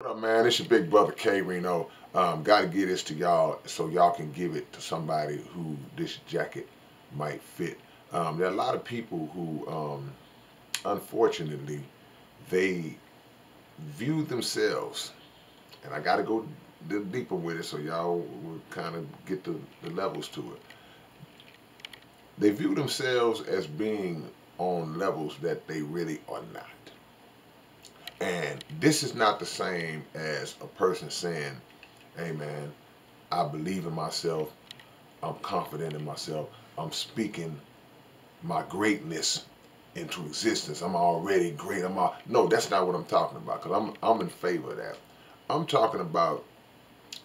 What up, man? It's your big brother K-Rino. Got to get this to y'all so y'all can give it to somebody who this jacket might fit. There are a lot of people who, unfortunately, they view themselves, and I got to go deeper with it so y'all will kind of get the levels to it. They view themselves as being on levels that they really are not. And this is not the same as a person saying, hey man, I believe in myself, I'm confident in myself, I'm speaking my greatness into existence. I'm already great. No, that's not what I'm talking about, because I'm in favor of that. I'm talking about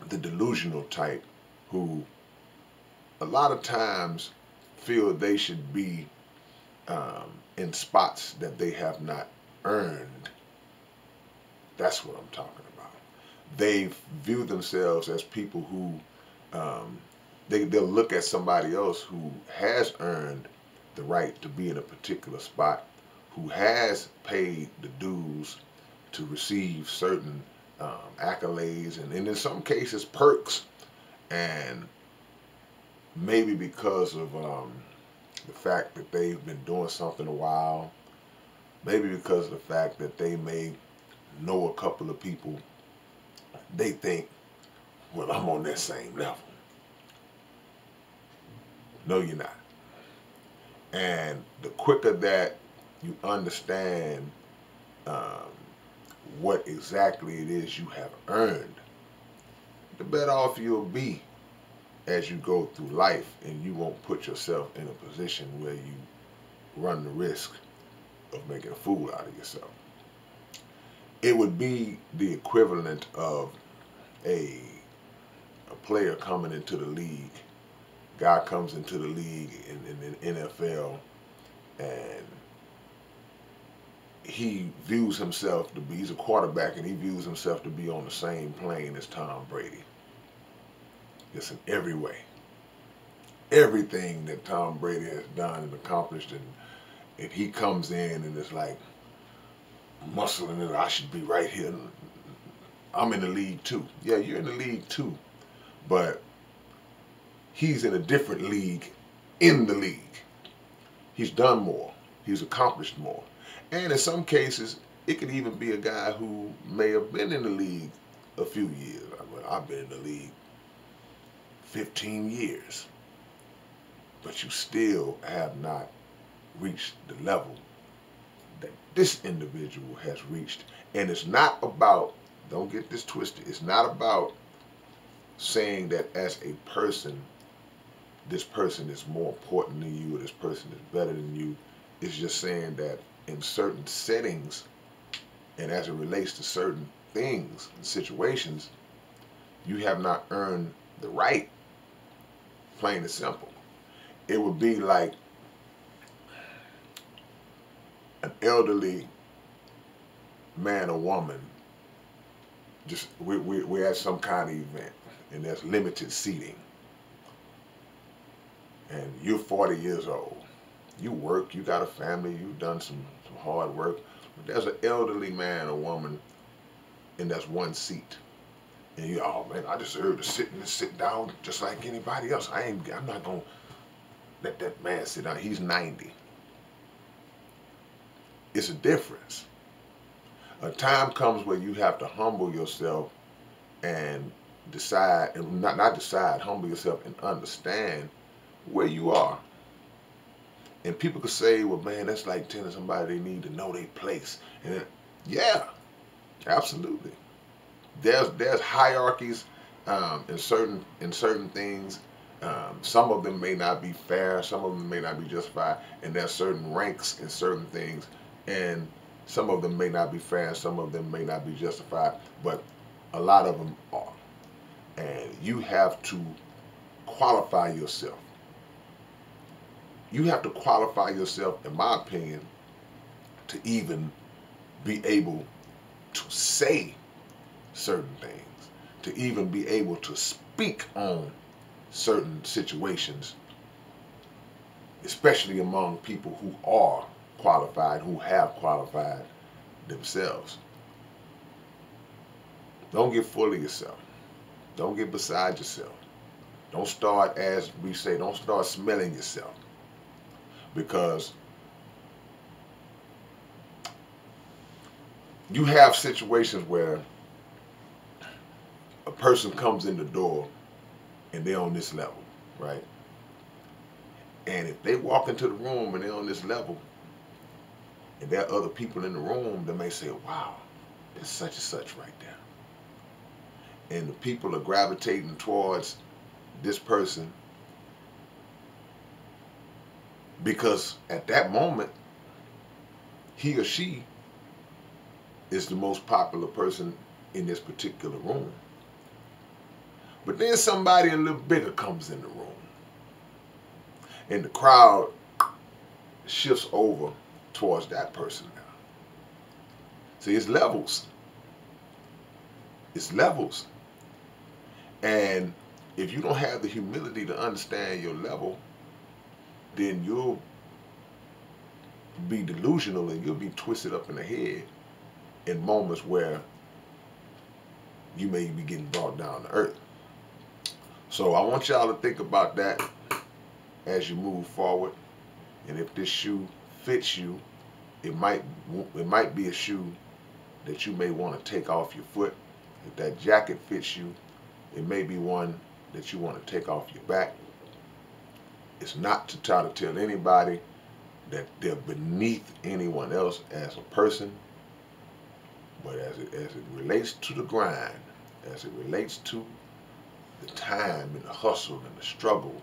the delusional type who a lot of times feel they should be in spots that they have not earned. That's what I'm talking about. They view themselves as people who they'll look at somebody else who has earned the right to be in a particular spot, who has paid the dues to receive certain accolades and in some cases perks, and maybe because of the fact that they've been doing something a while, maybe because of the fact that they may know a couple of people, they think, well, I'm on that same level. No, you're not. And the quicker that you understand um, what exactly it is you have earned, the better off you'll be as you go through life, and you won't put yourself in a position where you run the risk of making a fool out of yourself. It would be the equivalent of a player coming into the league. Guy comes into the league in the NFL, and he views himself to be, he's a quarterback, and he views himself to be on the same plane as Tom Brady. Just in every way. Everything that Tom Brady has done and accomplished, and he comes in and it's like muscling it, I should be right here. I'm in the league too. Yeah, you're in the league too. But he's in a different league in the league. He's done more. He's accomplished more. And in some cases, it could even be a guy who may have been in the league a few years. I've been in the league 15 years. But you still have not reached the level that this individual has reached. And it's not about, don't get this twisted, it's not about saying that as a person, this person is more important than you or this person is better than you. It's just saying that in certain settings and as it relates to certain things and situations, you have not earned the right, plain and simple. It would be like an elderly man or woman, just we're at some kind of event and there's limited seating, and you're 40 years old. You work, you got a family, you've done some hard work, but there's an elderly man or woman and there's one seat. And you, oh man, I deserve to sit down just like anybody else. I'm not gonna let that man sit down. He's 90. It's a difference. A time comes where you have to humble yourself and decide, and not decide, humble yourself and understand where you are. And people could say, well, man, that's like telling somebody they need to know their place. And then, yeah, absolutely. There's hierarchies in certain things. Some of them may not be fair. Some of them may not be justified. And there's certain ranks in certain things, and some of them may not be fair. And some of them may not be justified. But a lot of them are. And you have to qualify yourself. You have to qualify yourself, in my opinion, to even be able to say certain things, to even be able to speak on certain situations, especially among people who are qualified, who have qualified themselves. Don't get full of yourself. Don't get beside yourself. Don't start, as we say, don't start smelling yourself. Because you have situations where a person comes in the door and they're on this level, right? And if they walk into the room and they're on this level, and there are other people in the room that may say, wow, there's such and such right there. And the people are gravitating towards this person because at that moment, he or she is the most popular person in this particular room. But then somebody a little bigger comes in the room, and the crowd shifts over towards that person now. See, it's levels. It's levels. And if you don't have the humility to understand your level, then you'll be delusional and you'll be twisted up in the head in moments where you may be getting brought down to earth. So I want y'all to think about that as you move forward. And if this shoe fits you, it might be a shoe that you may want to take off your foot. If that jacket fits you, it may be one that you want to take off your back. It's not to try to tell anybody that they're beneath anyone else as a person, but as it relates to the grind, as it relates to the time and the hustle and the struggle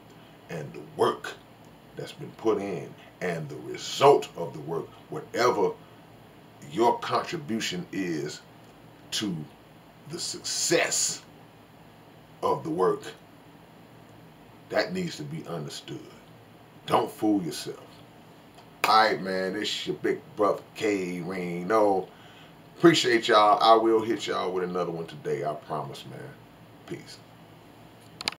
and the work that's been put in and the result of the work, whatever your contribution is to the success of the work, that needs to be understood. Don't fool yourself. Alright, man, this your big brother K-Rino. Appreciate y'all. I will hit y'all with another one today. I promise, man. Peace.